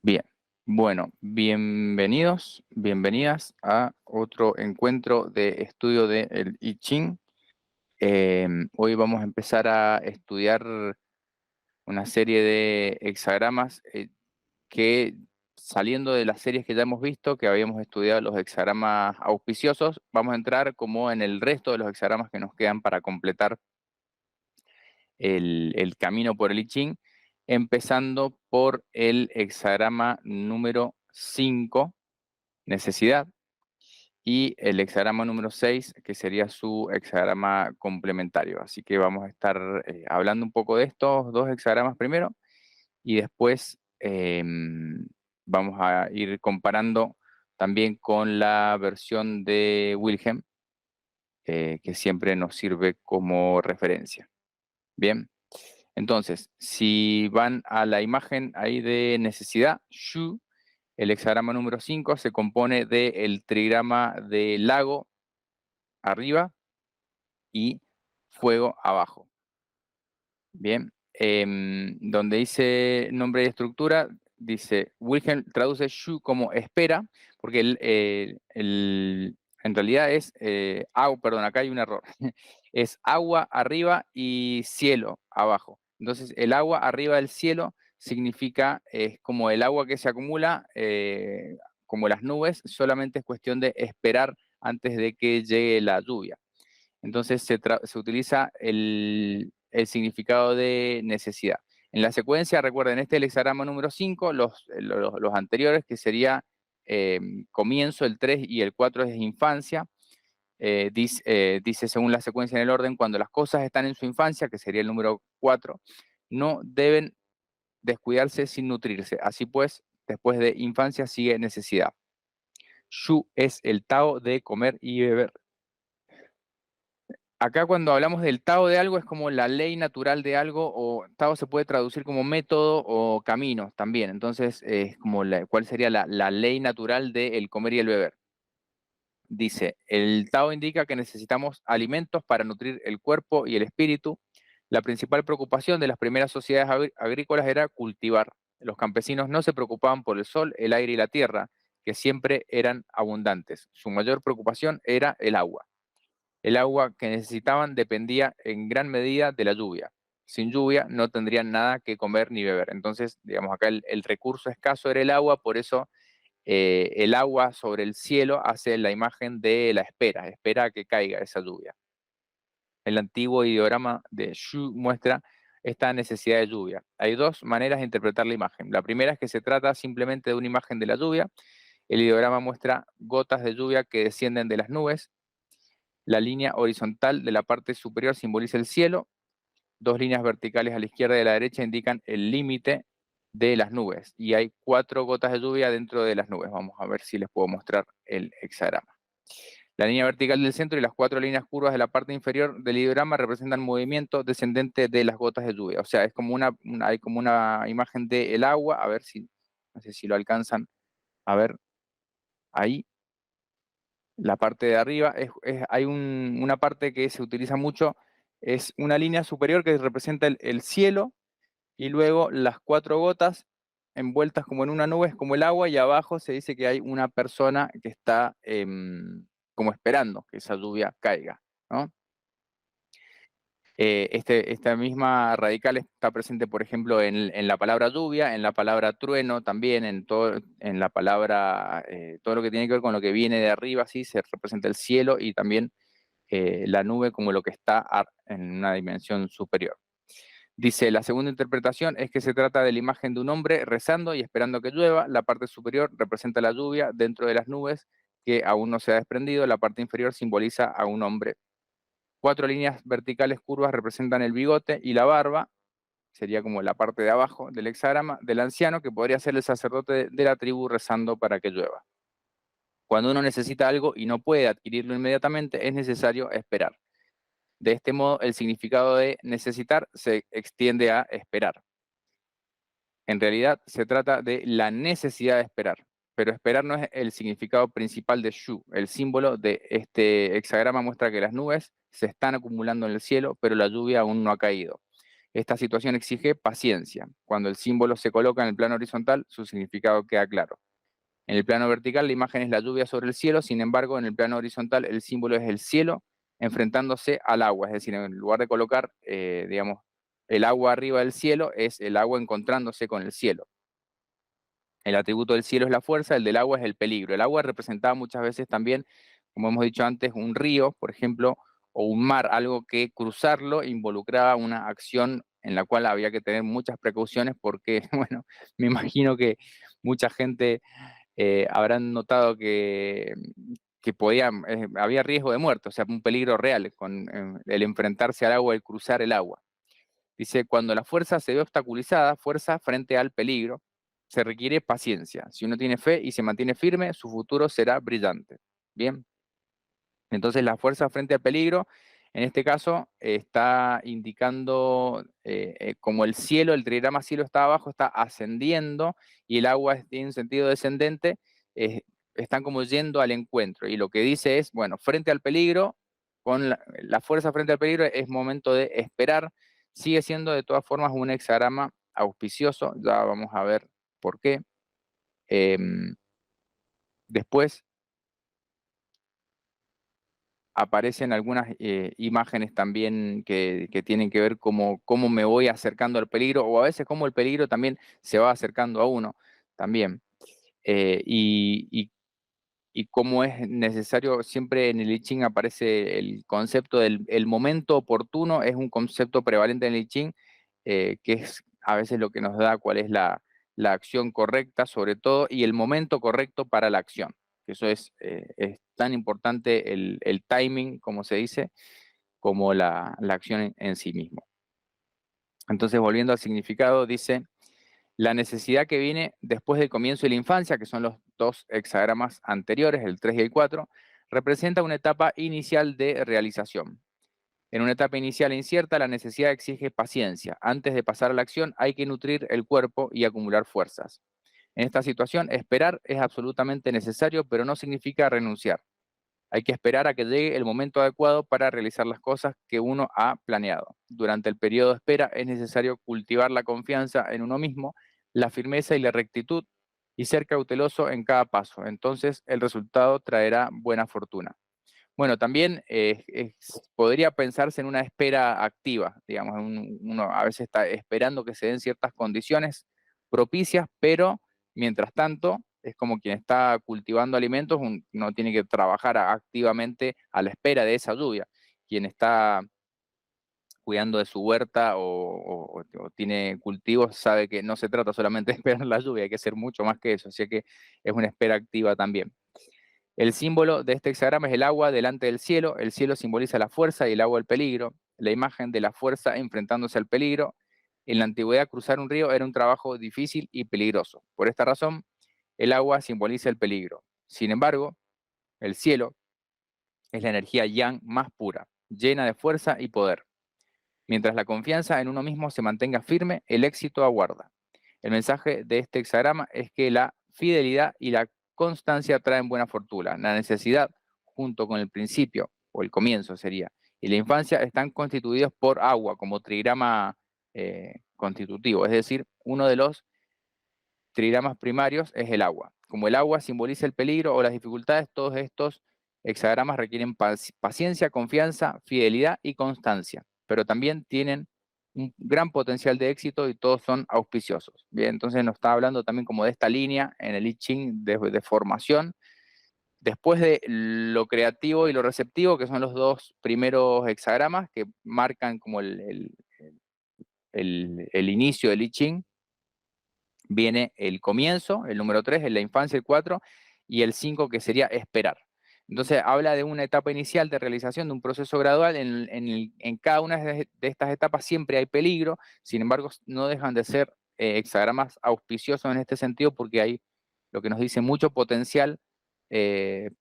Bien, bueno, bienvenidos, bienvenidas a otro encuentro de estudio del I Ching. Hoy vamos a empezar a estudiar una serie de hexagramas que, saliendo de las series que ya hemos visto, que habíamos estudiado los hexagramas auspiciosos, vamos a entrar como en el resto de los hexagramas que nos quedan para completar el camino por el I Ching, empezando por el hexagrama número 5, necesidad, y el hexagrama número 6, que sería su hexagrama complementario. Así que vamos a estar hablando un poco de estos dos hexagramas primero y después vamos a ir comparando también con la versión de Wilhelm, que siempre nos sirve como referencia. Bien, entonces, si van a la imagen ahí de necesidad, Shu, el hexagrama número 5 se compone del trigrama de lago arriba y fuego abajo. Bien, donde dice nombre y estructura, dice, Wilhelm traduce Shu como espera, porque en realidad es, perdón, acá hay un error, es agua arriba y cielo abajo. Entonces, el agua arriba del cielo significa, es como el agua que se acumula, como las nubes, solamente es cuestión de esperar antes de que llegue la lluvia. Entonces se utiliza el significado de necesidad. En la secuencia, recuerden, este es el hexagrama número 5, los anteriores, que sería comienzo, el 3 y el 4 es infancia. Dice según la secuencia en el orden, cuando las cosas están en su infancia, que sería el número 4, no deben descuidarse sin nutrirse. Así pues, después de infancia sigue necesidad. Shu es el Tao de comer y beber. Acá cuando hablamos del Tao de algo es como la ley natural de algo, o Tao se puede traducir como método o camino también. Entonces, es como cuál sería la ley natural del comer y el beber. Dice, el Tao indica que necesitamos alimentos para nutrir el cuerpo y el espíritu. La principal preocupación de las primeras sociedades agrícolas era cultivar. Los campesinos no se preocupaban por el sol, el aire y la tierra, que siempre eran abundantes. Su mayor preocupación era el agua. El agua que necesitaban dependía en gran medida de la lluvia. Sin lluvia no tendrían nada que comer ni beber. Entonces, digamos, acá el recurso escaso era el agua, por eso el agua sobre el cielo hace la imagen de la espera, espera a que caiga esa lluvia. El antiguo ideograma de Shu muestra esta necesidad de lluvia. Hay dos maneras de interpretar la imagen. La primera es que se trata simplemente de una imagen de la lluvia. El ideograma muestra gotas de lluvia que descienden de las nubes. La línea horizontal de la parte superior simboliza el cielo. Dos líneas verticales a la izquierda y a la derecha indican el límite de las nubes. Y hay 4 gotas de lluvia dentro de las nubes. Vamos a ver si les puedo mostrar el hexagrama. La línea vertical del centro y las 4 líneas curvas de la parte inferior del ideograma representan movimiento descendente de las gotas de lluvia. O sea, es como hay como una imagen del agua. A ver si, no sé si lo alcanzan a ver ahí. La parte de arriba, hay una parte que se utiliza mucho, es una línea superior que representa el cielo, y luego las 4 gotas envueltas como en una nube, es como el agua, y abajo se dice que hay una persona que está como esperando que esa lluvia caiga, ¿no? Esta misma radical está presente, por ejemplo, en la palabra lluvia, en la palabra trueno también, en la palabra, todo lo que tiene que ver con lo que viene de arriba, sí, se representa el cielo, y también la nube como lo que está en una dimensión superior. Dice, la segunda interpretación es que se trata de la imagen de un hombre rezando y esperando que llueva. La parte superior representa la lluvia dentro de las nubes que aún no se ha desprendido. La parte inferior simboliza a un hombre. 4 líneas verticales curvas representan el bigote y la barba. Sería como la parte de abajo del hexagrama del anciano, que podría ser el sacerdote de la tribu rezando para que llueva. Cuando uno necesita algo y no puede adquirirlo inmediatamente, es necesario esperar. De este modo, el significado de necesitar se extiende a esperar. En realidad, se trata de la necesidad de esperar, pero esperar no es el significado principal de Shu. El símbolo de este hexagrama muestra que las nubes se están acumulando en el cielo, pero la lluvia aún no ha caído. Esta situación exige paciencia. Cuando el símbolo se coloca en el plano horizontal, su significado queda claro. En el plano vertical, la imagen es la lluvia sobre el cielo, sin embargo, en el plano horizontal, el símbolo es el cielo enfrentándose al agua, es decir, en lugar de colocar, digamos, el agua arriba del cielo, es el agua encontrándose con el cielo. El atributo del cielo es la fuerza, el del agua es el peligro. El agua representaba muchas veces también, como hemos dicho antes, un río, por ejemplo, o un mar, algo que cruzarlo involucraba una acción en la cual había que tener muchas precauciones porque, bueno, me imagino que mucha gente habrán notado que había riesgo de muerte, o sea, un peligro real con el enfrentarse al agua, el cruzar el agua. Dice, cuando la fuerza se ve obstaculizada, fuerza frente al peligro, se requiere paciencia. Si uno tiene fe y se mantiene firme, su futuro será brillante. Bien, entonces la fuerza frente al peligro, en este caso, está indicando como el cielo, el trigrama cielo está abajo, está ascendiendo y el agua tiene un sentido descendente, eh, están como yendo al encuentro. Y lo que dice es, bueno, frente al peligro, con la fuerza frente al peligro es momento de esperar. Sigue siendo de todas formas un hexagrama auspicioso, ya vamos a ver por qué. Em, Después aparecen algunas imágenes también que tienen que ver cómo me voy acercando al peligro, o a veces cómo el peligro también se va acercando a uno también. Eh, y, y- y cómo es necesario, siempre en el I Ching aparece el concepto del el momento oportuno, es un concepto prevalente en el I Ching, que es a veces lo que nos da cuál es la acción correcta, sobre todo, y el momento correcto para la acción. Eso es tan importante el timing, como se dice, como la acción en sí mismo. Entonces, volviendo al significado, dice, la necesidad que viene después del comienzo de la infancia, que son los dos hexagramas anteriores, el 3 y el 4, representa una etapa inicial de realización. En una etapa inicial incierta, la necesidad exige paciencia. Antes de pasar a la acción, hay que nutrir el cuerpo y acumular fuerzas. En esta situación, esperar es absolutamente necesario, pero no significa renunciar. Hay que esperar a que llegue el momento adecuado para realizar las cosas que uno ha planeado. Durante el periodo de espera es necesario cultivar la confianza en uno mismo, la firmeza y la rectitud y ser cauteloso en cada paso. Entonces el resultado traerá buena fortuna. Bueno, también podría pensarse en una espera activa, digamos, uno a veces está esperando que se den ciertas condiciones propicias, pero mientras tanto es como quien está cultivando alimentos, no tiene que trabajar activamente a la espera de esa lluvia. Quien está cuidando de su huerta o tiene cultivos sabe que no se trata solamente de esperar la lluvia, hay que hacer mucho más que eso, así que es una espera activa también. El símbolo de este hexagrama es el agua delante del cielo. El cielo simboliza la fuerza y el agua el peligro. La imagen de la fuerza enfrentándose al peligro. En la antigüedad, cruzar un río era un trabajo difícil y peligroso. Por esta razón, el agua simboliza el peligro. Sin embargo, el cielo es la energía yang más pura, llena de fuerza y poder. Mientras la confianza en uno mismo se mantenga firme, el éxito aguarda. El mensaje de este hexagrama es que la fidelidad y la constancia traen buena fortuna. La necesidad, junto con el principio, o el comienzo sería, y la infancia están constituidos por agua como trigrama constitutivo, es decir, uno de los trigramas primarios es el agua. Como el agua simboliza el peligro o las dificultades, todos estos hexagramas requieren paciencia, confianza, fidelidad y constancia, pero también tienen un gran potencial de éxito y todos son auspiciosos. Bien, entonces nos está hablando también como de esta línea en el I Ching de formación. Después de lo creativo y lo receptivo, que son los dos primeros hexagramas que marcan como el inicio del I Ching, viene el comienzo, el número 3, en la infancia el 4, y el 5 que sería esperar. Entonces habla de una etapa inicial de realización de un proceso gradual. En cada una de estas etapas siempre hay peligro, sin embargo no dejan de ser hexagramas auspiciosos en este sentido porque hay lo que nos dice mucho potencial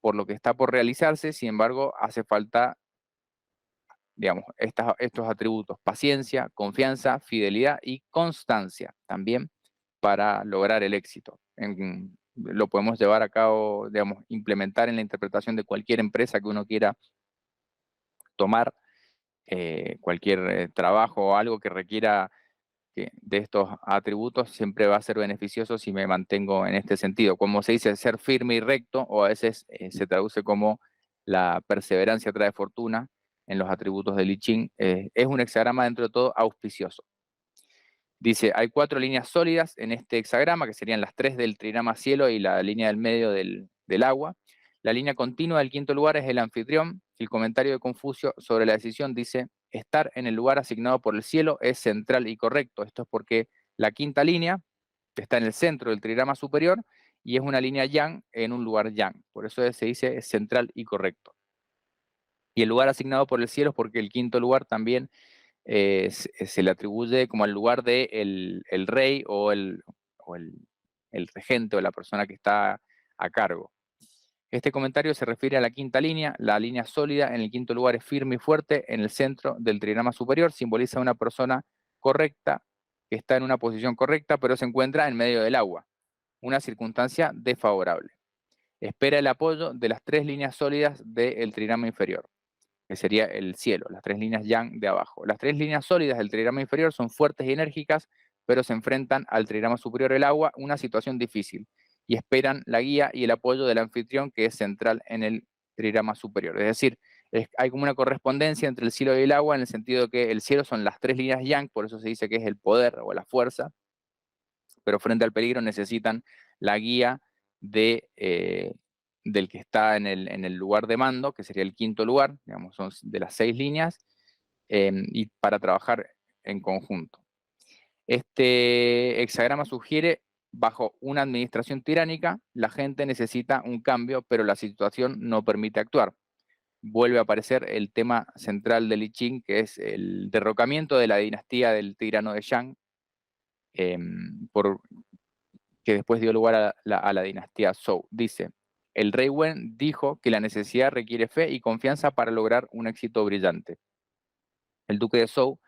por lo que está por realizarse, sin embargo hace falta, digamos, estos atributos, paciencia, confianza, fidelidad y constancia también para lograr el éxito. Lo podemos llevar a cabo, digamos, implementar en la interpretación de cualquier empresa que uno quiera tomar cualquier trabajo o algo que requiera de estos atributos siempre va a ser beneficioso si me mantengo en este sentido. Como se dice, ser firme y recto, o a veces se traduce como la perseverancia trae fortuna en los atributos del I Ching, es un hexagrama dentro de todo auspicioso. Dice, hay 4 líneas sólidas en este hexagrama, que serían las 3 del trigrama cielo y la línea del medio del agua. La línea continua del quinto lugar es el anfitrión. El comentario de Confucio sobre la decisión dice, estar en el lugar asignado por el cielo es central y correcto. Esto es porque la quinta línea está en el centro del trigrama superior y es una línea yang en un lugar yang. Por eso se dice central y correcto. Y el lugar asignado por el cielo es porque el quinto lugar también se le atribuye como al lugar de el rey o el regente o la persona que está a cargo. Este comentario se refiere a la quinta línea. La línea sólida en el quinto lugar es firme y fuerte en el centro del trigrama superior. Simboliza a una persona correcta que está en una posición correcta, pero se encuentra en medio del agua. Una circunstancia desfavorable. Espera el apoyo de las 3 líneas sólidas del trigrama inferior, que sería el cielo, las 3 líneas yang de abajo. Las 3 líneas sólidas del trigrama inferior son fuertes y enérgicas, pero se enfrentan al trigrama superior del agua, una situación difícil, y esperan la guía y el apoyo del anfitrión, que es central en el trigrama superior. Es decir, hay como una correspondencia entre el cielo y el agua, en el sentido de que el cielo son las 3 líneas yang, por eso se dice que es el poder o la fuerza, pero frente al peligro necesitan la guía del que está en el lugar de mando, que sería el quinto lugar, digamos, son de las 6 líneas, y para trabajar en conjunto. Este hexagrama sugiere, bajo una administración tiránica, la gente necesita un cambio, pero la situación no permite actuar. Vuelve a aparecer el tema central del I Ching, que es el derrocamiento de la dinastía del tirano de Shang, por que después dio lugar a la dinastía Zhou. Dice, el rey Wen dijo que la necesidad requiere fe y confianza para lograr un éxito brillante. El duque de Zhou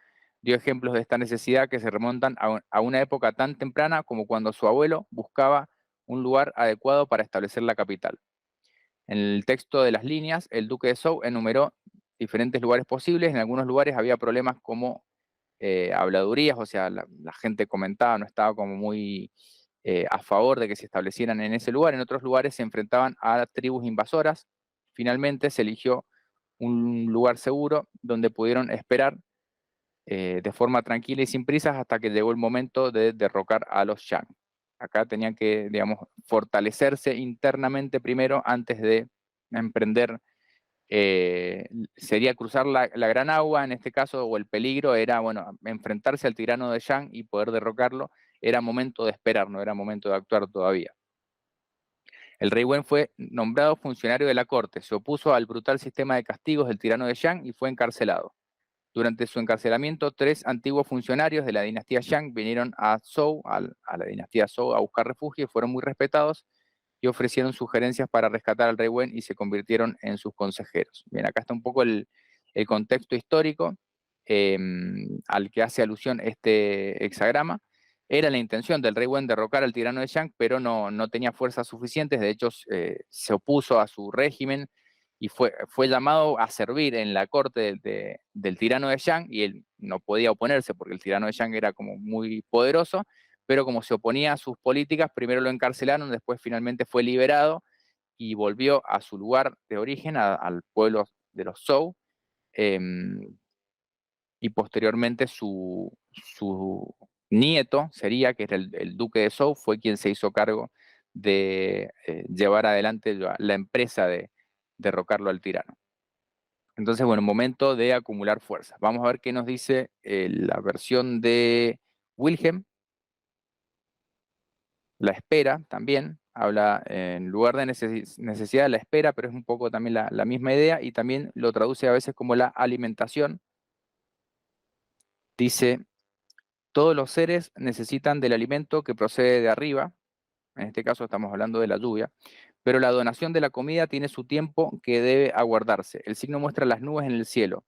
dio ejemplos de esta necesidad que se remontan a una época tan temprana como cuando su abuelo buscaba un lugar adecuado para establecer la capital. En el texto de las líneas, el duque de Zhou enumeró diferentes lugares posibles. En algunos lugares había problemas como habladurías, o sea, la gente comentaba, no estaba como muy a favor de que se establecieran en ese lugar. En otros lugares se enfrentaban a tribus invasoras. Finalmente se eligió un lugar seguro donde pudieron esperar de forma tranquila y sin prisas hasta que llegó el momento de derrocar a los Shang. Acá tenían que, digamos, fortalecerse internamente primero antes de emprender, sería cruzar la gran agua en este caso, o el peligro era, bueno, enfrentarse al tirano de Shang y poder derrocarlo. Era momento de esperar, no era momento de actuar todavía. El rey Wen fue nombrado funcionario de la corte, se opuso al brutal sistema de castigos del tirano de Shang y fue encarcelado. Durante su encarcelamiento, 3 antiguos funcionarios de la dinastía Shang vinieron a Zhou, a la dinastía Zhou, a buscar refugio y fueron muy respetados y ofrecieron sugerencias para rescatar al rey Wen y se convirtieron en sus consejeros. Bien, acá está un poco el contexto histórico eh, al que hace alusión este hexagrama. Era la intención del rey Wen derrocar al tirano de Shang, pero no tenía fuerzas suficientes. De hecho, se opuso a su régimen y fue llamado a servir en la corte del tirano de Shang, y él no podía oponerse porque el tirano de Shang era como muy poderoso, pero como se oponía a sus políticas, primero lo encarcelaron, después finalmente fue liberado y volvió a su lugar de origen, al pueblo de los Zhou, eh, y posteriormente su nieto sería, que era el duque de Zhou, fue quien se hizo cargo de llevar adelante la empresa de derrocarlo al tirano. Entonces, bueno, momento de acumular fuerzas. Vamos a ver qué nos dice la versión de Wilhelm. La espera también, habla en lugar de necesidad de la espera, pero es un poco también la misma idea, y también lo traduce a veces como la alimentación. Dice, todos los seres necesitan del alimento que procede de arriba, en este caso estamos hablando de la lluvia, pero la donación de la comida tiene su tiempo que debe aguardarse. El signo muestra las nubes en el cielo,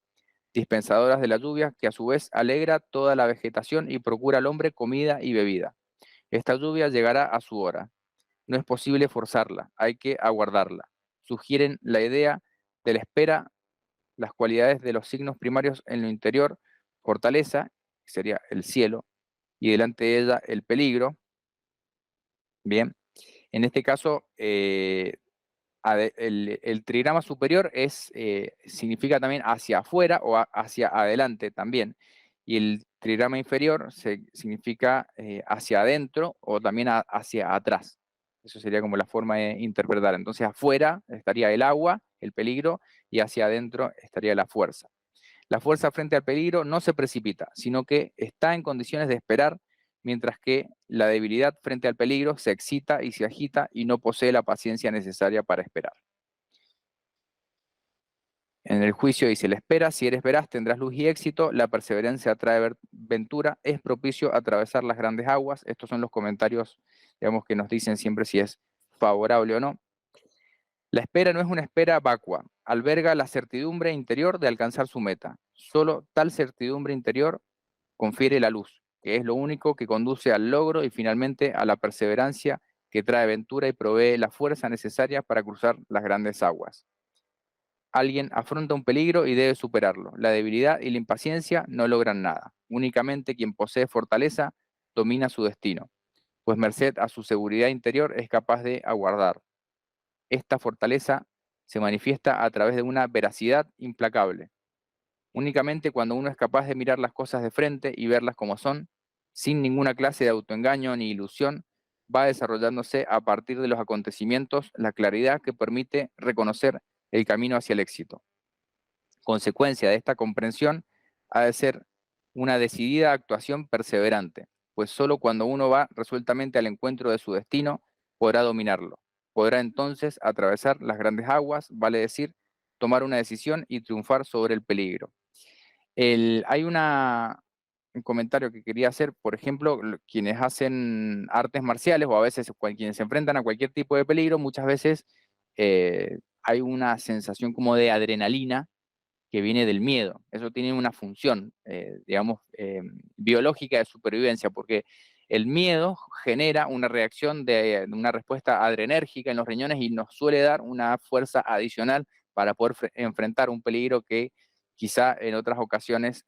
dispensadoras de la lluvia, que a su vez alegra toda la vegetación y procura al hombre comida y bebida. Esta lluvia llegará a su hora. No es posible forzarla, hay que aguardarla. Sugieren la idea de la espera las cualidades de los signos primarios en lo interior, fortaleza, que sería el cielo, y delante de ella el peligro. Bien, en este caso, el trigrama superior significa también hacia afuera o hacia adelante también. Y el trigrama inferior significa hacia adentro o también hacia atrás. Eso sería como la forma de interpretar. Entonces afuera estaría el agua, el peligro, y hacia adentro estaría la fuerza. La fuerza frente al peligro no se precipita, sino que está en condiciones de esperar, mientras que la debilidad frente al peligro se excita y se agita y no posee la paciencia necesaria para esperar. En el juicio dice, la espera, si eres veraz, tendrás luz y éxito, la perseverancia trae ventura, es propicio atravesar las grandes aguas. Estos son los comentarios, digamos, que nos dicen siempre si es favorable o no. La espera no es una espera vacua, alberga la certidumbre interior de alcanzar su meta. Solo tal certidumbre interior confiere la luz, que es lo único que conduce al logro y finalmente a la perseverancia que trae ventura y provee la fuerza necesaria para cruzar las grandes aguas. Alguien afronta un peligro y debe superarlo. La debilidad y la impaciencia no logran nada. Únicamente quien posee fortaleza domina su destino, pues merced a su seguridad interior es capaz de aguardar. Esta fortaleza se manifiesta a través de una veracidad implacable. Únicamente cuando uno es capaz de mirar las cosas de frente y verlas como son, sin ninguna clase de autoengaño ni ilusión, va desarrollándose a partir de los acontecimientos la claridad que permite reconocer el camino hacia el éxito. Consecuencia de esta comprensión ha de ser una decidida actuación perseverante, pues solo cuando uno va resueltamente al encuentro de su destino podrá dominarlo. Podrá entonces atravesar las grandes aguas, vale decir, tomar una decisión y triunfar sobre el peligro. Hay un comentario que quería hacer, por ejemplo, quienes hacen artes marciales o a veces quienes se enfrentan a cualquier tipo de peligro, muchas veces hay una sensación como de adrenalina que viene del miedo. Eso tiene una función, digamos, biológica de supervivencia, porque el miedo genera una reacción de una respuesta adrenérgica en los riñones y nos suele dar una fuerza adicional para poder enfrentar un peligro que quizá en otras ocasiones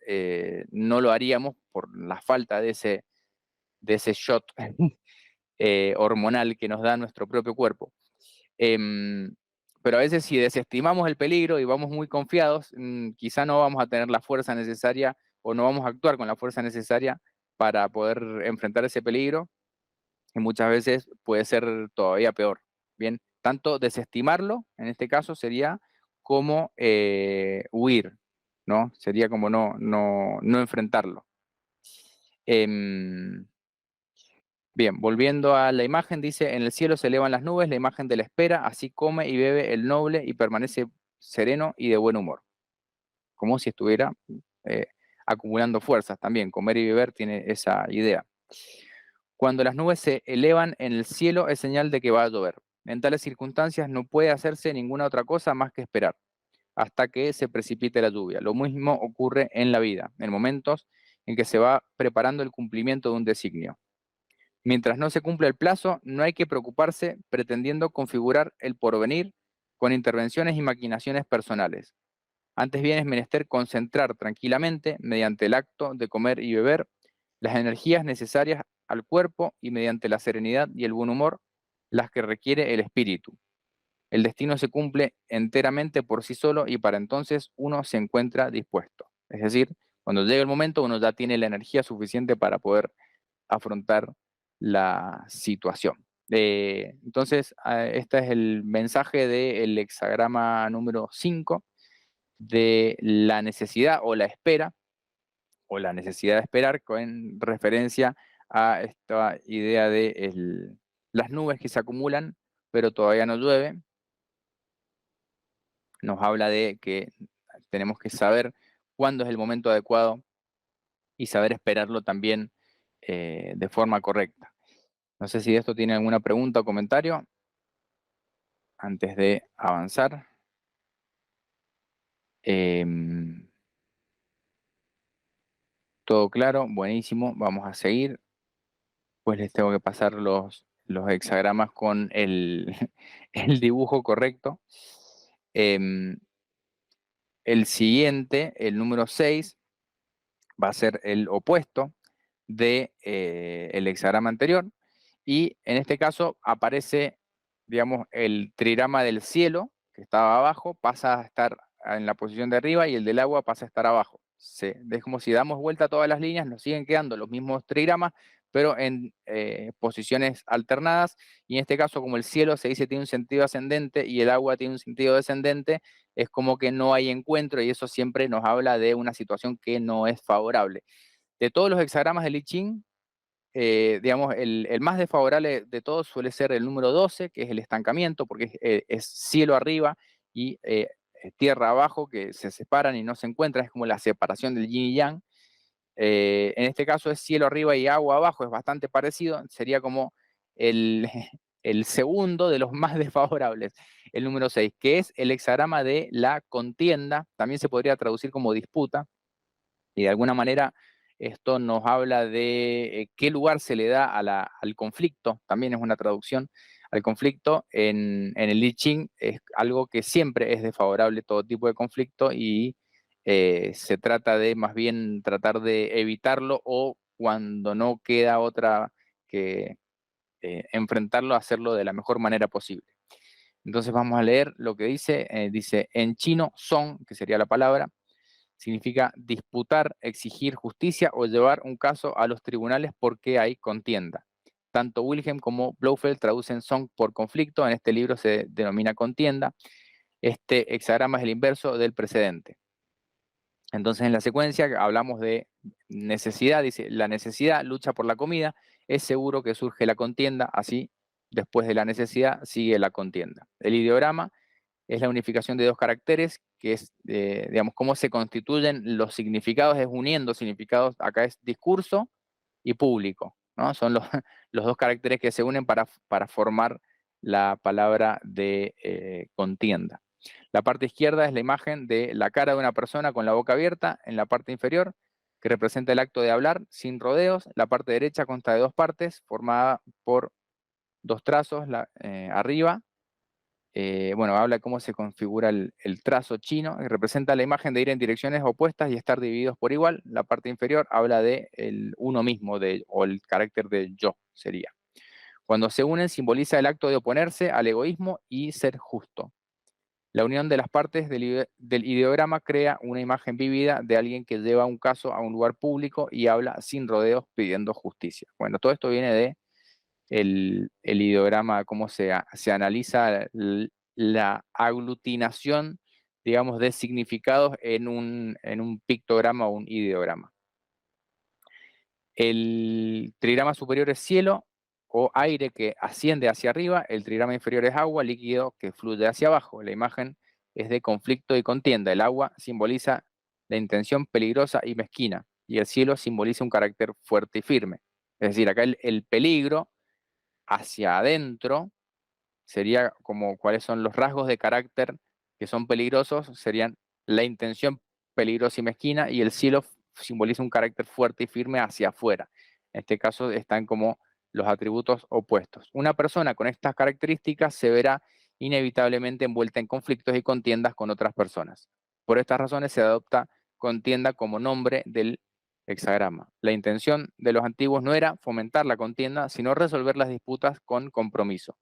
no lo haríamos por la falta de ese shot hormonal que nos da nuestro propio cuerpo. Em, pero a veces si desestimamos el peligro y vamos muy confiados, quizá no vamos a tener la fuerza necesaria o no vamos a actuar con la fuerza necesaria para poder enfrentar ese peligro, y muchas veces puede ser todavía peor. Bien, tanto desestimarlo, en este caso, sería como huir, ¿no? Sería como no enfrentarlo. Em, Bien, volviendo a la imagen, dice, en el cielo se elevan las nubes, la imagen de la espera, así come y bebe el noble y permanece sereno y de buen humor, como si estuviera eh, acumulando fuerzas también. Comer y beber tiene esa idea. Cuando las nubes se elevan en el cielo es señal de que va a llover. En tales circunstancias no puede hacerse ninguna otra cosa más que esperar hasta que se precipite la lluvia. Lo mismo ocurre en la vida, en momentos en que se va preparando el cumplimiento de un designio. Mientras no se cumpla el plazo, no hay que preocuparse pretendiendo configurar el porvenir con intervenciones y maquinaciones personales. Antes bien es menester concentrar tranquilamente, mediante el acto de comer y beber, las energías necesarias al cuerpo y mediante la serenidad y el buen humor, las que requiere el espíritu. El destino se cumple enteramente por sí solo y para entonces uno se encuentra dispuesto. Es decir, cuando llega el momento uno ya tiene la energía suficiente para poder afrontar la situación. Entonces, este es el mensaje del hexagrama número 5 de la necesidad o la espera, o la necesidad de esperar, con referencia a esta idea de las nubes que se acumulan, pero todavía no llueve. Nos habla de que tenemos que saber cuándo es el momento adecuado y saber esperarlo también de forma correcta. No sé si de esto tiene alguna pregunta o comentario antes de avanzar. Em, Todo claro, buenísimo, vamos a seguir. Pues les tengo que pasar los hexagramas con el dibujo correcto. Em, el siguiente, el número 6, va a ser el opuesto de el hexagrama anterior, y en este caso aparece, digamos, el trigrama del cielo, que estaba abajo, pasa a estar en la posición de arriba, y el del agua pasa a estar abajo. Es como si damos vuelta a todas las líneas, nos siguen quedando los mismos trigramas, pero en posiciones alternadas, y en este caso, como el cielo se dice tiene un sentido ascendente y el agua tiene un sentido descendente, es como que no hay encuentro, y eso siempre nos habla de una situación que no es favorable. De todos los hexagramas de I Ching, digamos, el más desfavorable de todos suele ser el número 12, que es el estancamiento, porque es cielo arriba y tierra abajo, que se separan y no se encuentran, es como la separación del yin y yang. En este caso es cielo arriba y agua abajo, es bastante parecido, sería como el, el segundo de los más desfavorables, el número 6, que es el hexagrama de la contienda, también se podría traducir como disputa, y de alguna manera esto nos habla de qué lugar se le da al conflicto, también es una traducción. Al conflicto en el I Ching es algo que siempre es desfavorable, todo tipo de conflicto, y se trata de más bien tratar de evitarlo, o cuando no queda otra que enfrentarlo, hacerlo de la mejor manera posible. Entonces vamos a leer lo que dice. Dice, en chino, song, que sería la palabra, significa disputar, exigir justicia o llevar un caso a los tribunales porque hay contienda. Tanto Wilhelm como Blofeld traducen song por conflicto, en este libro se denomina contienda. Este hexagrama es el inverso del precedente. Entonces en la secuencia hablamos de necesidad, dice, la necesidad lucha por la comida, es seguro que surge la contienda, así después de la necesidad sigue la contienda. El ideograma es la unificación de dos caracteres, que es, digamos, cómo se constituyen los significados, es uniendo significados, acá es discurso y público, ¿no? Son los, los dos caracteres que se unen para formar la palabra de contienda. La parte izquierda es la imagen de la cara de una persona con la boca abierta en la parte inferior, que representa el acto de hablar sin rodeos. La parte derecha consta de dos partes, formada por dos trazos arriba. Bueno, habla de cómo se configura el trazo chino, y representa la imagen de ir en direcciones opuestas y estar divididos por igual. La parte inferior habla de el uno mismo, o el carácter de yo, sería. Cuando se unen, simboliza el acto de oponerse al egoísmo y ser justo. La unión de las partes del ideograma crea una imagen vívida de alguien que lleva un caso a un lugar público y habla sin rodeos pidiendo justicia. Bueno, todo esto viene de el ideograma, cómo se analiza la aglutinación, digamos, de significados en un pictograma o un ideograma. El trigrama superior es cielo o aire que asciende hacia arriba, el trigrama inferior es agua, líquido que fluye hacia abajo. La imagen es de conflicto y contienda. El agua simboliza la intención peligrosa y mezquina, y el cielo simboliza un carácter fuerte y firme. Es decir, acá el peligro hacia adentro sería como cuáles son los rasgos de carácter que son peligrosos, serían la intención peligrosa y mezquina, y el cielo simboliza un carácter fuerte y firme hacia afuera. En este caso están como los atributos opuestos. Una persona con estas características se verá inevitablemente envuelta en conflictos y contiendas con otras personas. Por estas razones se adopta contienda como nombre del hexagrama. La intención de los antiguos no era fomentar la contienda, sino resolver las disputas con compromiso.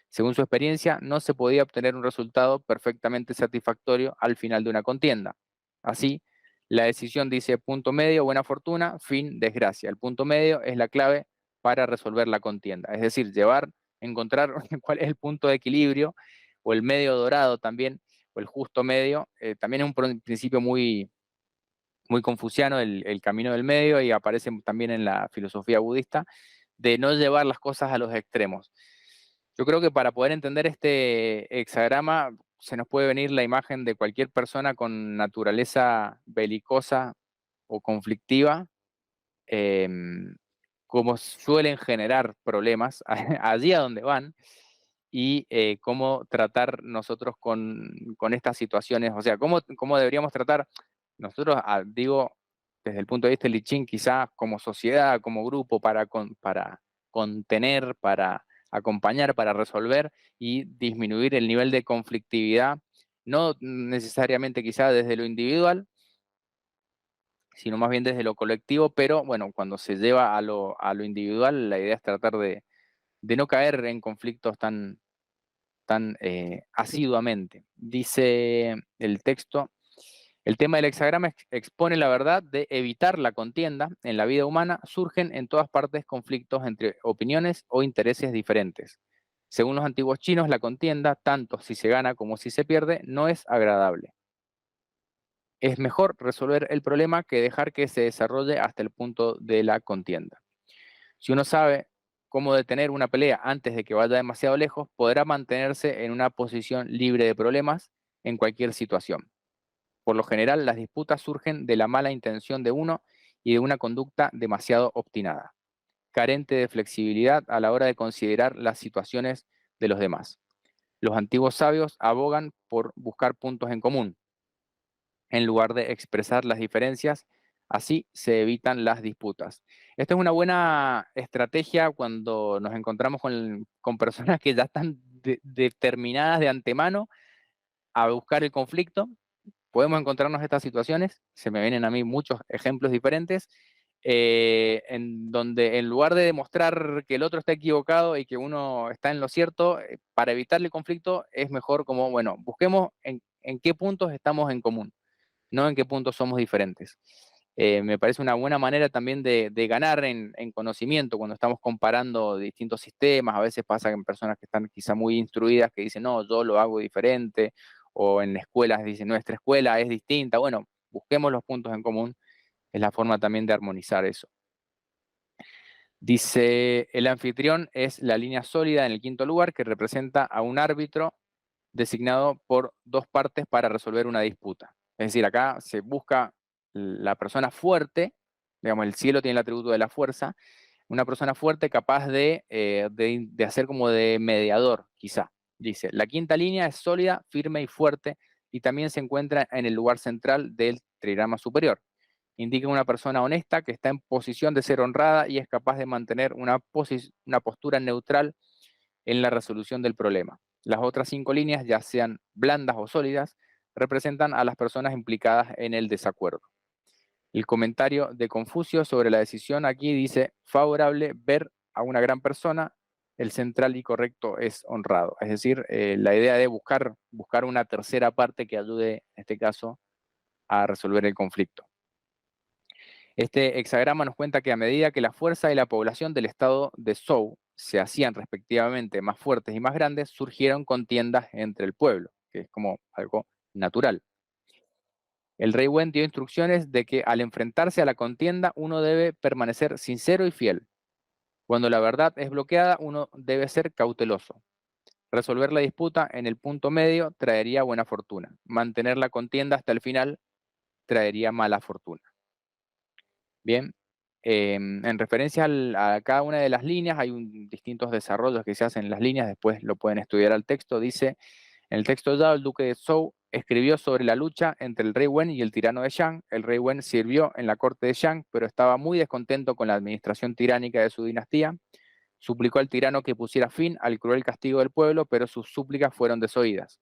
Según su experiencia, no se podía obtener un resultado perfectamente satisfactorio al final de una contienda. Así, la decisión dice punto medio, buena fortuna, fin, desgracia. El punto medio es la clave para resolver la contienda. Es decir, encontrar cuál es el punto de equilibrio, o el medio dorado también, o el justo medio. También es un principio muy, muy confuciano, el camino del medio, y aparece también en la filosofía budista, de no llevar las cosas a los extremos. Yo creo que para poder entender este hexagrama se nos puede venir la imagen de cualquier persona con naturaleza belicosa o conflictiva, em, cómo suelen generar problemas allí a donde van, y cómo tratar nosotros con estas situaciones. O sea, cómo deberíamos tratar nosotros, digo, desde el punto de vista del I Ching, quizás como sociedad, como grupo, para contener, para acompañar, para resolver y disminuir el nivel de conflictividad no necesariamente quizá desde lo individual, sino más bien desde lo colectivo, pero bueno, cuando se lleva a lo individual, la idea es tratar de no caer en conflictos tan asiduamente. Dice el texto, el tema del hexagrama expone la verdad de evitar la contienda. En la vida humana surgen en todas partes conflictos entre opiniones o intereses diferentes. Según los antiguos chinos, la contienda, tanto si se gana como si se pierde, no es agradable. Es mejor resolver el problema que dejar que se desarrolle hasta el punto de la contienda. Si uno sabe cómo detener una pelea antes de que vaya demasiado lejos, podrá mantenerse en una posición libre de problemas en cualquier situación. Por lo general, las disputas surgen de la mala intención de uno y de una conducta demasiado obstinada, carente de flexibilidad a la hora de considerar las situaciones de los demás. Los antiguos sabios abogan por buscar puntos en común, en lugar de expresar las diferencias, así se evitan las disputas. Esta es una buena estrategia cuando nos encontramos con personas que ya están determinadas de antemano a buscar el conflicto. Podemos encontrarnos estas situaciones, se me vienen a mí muchos ejemplos diferentes, en donde en lugar de demostrar que el otro está equivocado y que uno está en lo cierto, para evitar el conflicto es mejor como, bueno, busquemos en qué puntos estamos en común, no en qué puntos somos diferentes. Me parece una buena manera también de ganar en conocimiento cuando estamos comparando distintos sistemas. A veces pasa que en personas que están quizá muy instruidas que dicen, no, yo lo hago diferente, o en escuelas dicen, nuestra escuela es distinta. Bueno, busquemos los puntos en común, es la forma también de armonizar eso. Dice, el anfitrión es la línea sólida en el quinto lugar que representa a un árbitro designado por dos partes para resolver una disputa. Es decir, acá se busca la persona fuerte, digamos, el cielo tiene el atributo de la fuerza, una persona fuerte capaz de hacer como de mediador, quizá. Dice, la quinta línea es sólida, firme y fuerte y también se encuentra en el lugar central del trigrama superior. Indica una persona honesta que está en posición de ser honrada y es capaz de mantener una postura neutral en la resolución del problema. Las otras 5 líneas, ya sean blandas o sólidas, representan a las personas implicadas en el desacuerdo. El comentario de Confucio sobre la decisión aquí dice, favorable ver a una gran persona, el central y correcto es honrado. Es decir, la idea de buscar una tercera parte que ayude, en este caso, a resolver el conflicto. Este hexagrama nos cuenta que a medida que la fuerza y la población del estado de Zhou se hacían respectivamente más fuertes y más grandes, surgieron contiendas entre el pueblo, que es como algo natural. El rey Wen dio instrucciones de que al enfrentarse a la contienda uno debe permanecer sincero y fiel. Cuando la verdad es bloqueada, uno debe ser cauteloso. Resolver la disputa en el punto medio traería buena fortuna. Mantener la contienda hasta el final traería mala fortuna. Bien, en referencia a cada una de las líneas, hay distintos desarrollos que se hacen en las líneas, después lo pueden estudiar al texto. Dice, en el texto ya el duque de Zhou escribió sobre la lucha entre el rey Wen y el tirano de Shang. El rey Wen sirvió en la corte de Shang, pero estaba muy descontento con la administración tiránica de su dinastía. Suplicó al tirano que pusiera fin al cruel castigo del pueblo, pero sus súplicas fueron desoídas.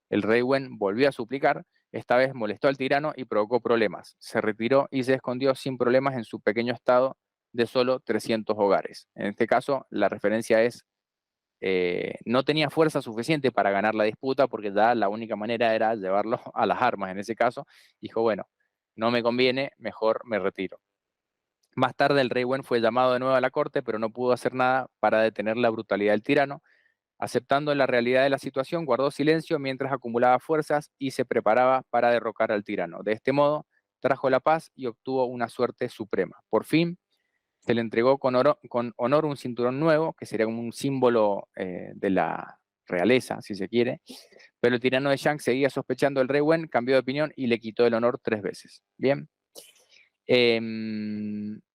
El rey Wen volvió a suplicar, esta vez molestó al tirano y provocó problemas. Se retiró y se escondió sin problemas en su pequeño estado de solo 300 hogares. En este caso, la referencia es, no tenía fuerza suficiente para ganar la disputa porque ya la única manera era llevarlo a las armas. En ese caso, dijo, bueno, no me conviene, mejor me retiro. Más tarde el rey Wen fue llamado de nuevo a la corte, pero no pudo hacer nada para detener la brutalidad del tirano. Aceptando la realidad de la situación, guardó silencio mientras acumulaba fuerzas y se preparaba para derrocar al tirano. De este modo, trajo la paz y obtuvo una suerte suprema. Por fin, se le entregó con honor un cinturón nuevo, que sería como un símbolo de la realeza, si se quiere, pero el tirano de Shang seguía sospechando del rey Wen, cambió de opinión y le quitó el honor 3 veces. Bien.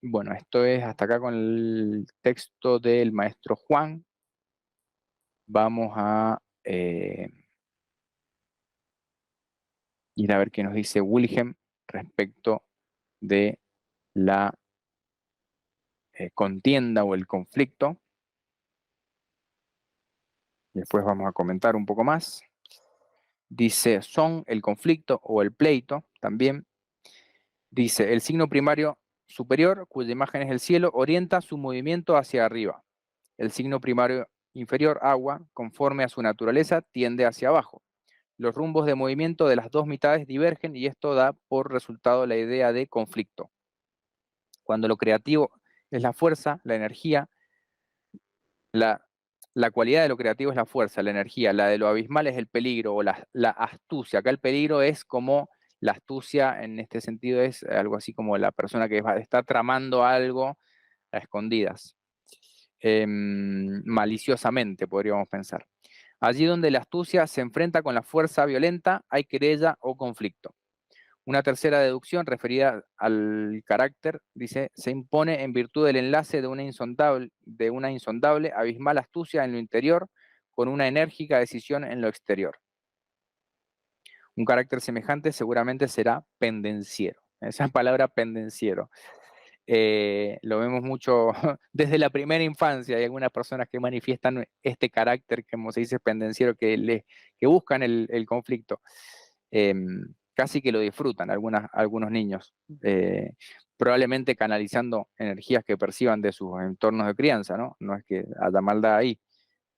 Bueno, esto es hasta acá con el texto del maestro Juan. Vamos a ir a ver qué nos dice Wilhelm respecto de la contienda o el conflicto. Después vamos a comentar un poco más. Dice son, el conflicto o el pleito también. Dice el signo primario superior, cuya imagen es el cielo, orienta su movimiento hacia arriba. El signo primario inferior, agua, conforme a su naturaleza, tiende hacia abajo. Los rumbos de movimiento de las dos mitades divergen y esto da por resultado la idea de conflicto. Cuando lo creativo es la fuerza, la energía, la, la cualidad de lo creativo es la fuerza, la energía, la de lo abismal es el peligro o la astucia. Acá el peligro es como la astucia, en este sentido es algo así como la persona que está tramando algo a escondidas, maliciosamente podríamos pensar. Allí donde la astucia se enfrenta con la fuerza violenta, hay querella o conflicto. Una tercera deducción referida al carácter, dice, se impone en virtud del enlace de una insondable, abismal astucia en lo interior con una enérgica decisión en lo exterior. Un carácter semejante seguramente será pendenciero. Esa palabra pendenciero. Lo vemos mucho desde la primera infancia. Hay algunas personas que manifiestan este carácter, como se dice, pendenciero, que buscan el conflicto. Casi que lo disfrutan algunos niños, probablemente canalizando energías que perciban de sus entornos de crianza, ¿no? No es que haya maldad ahí,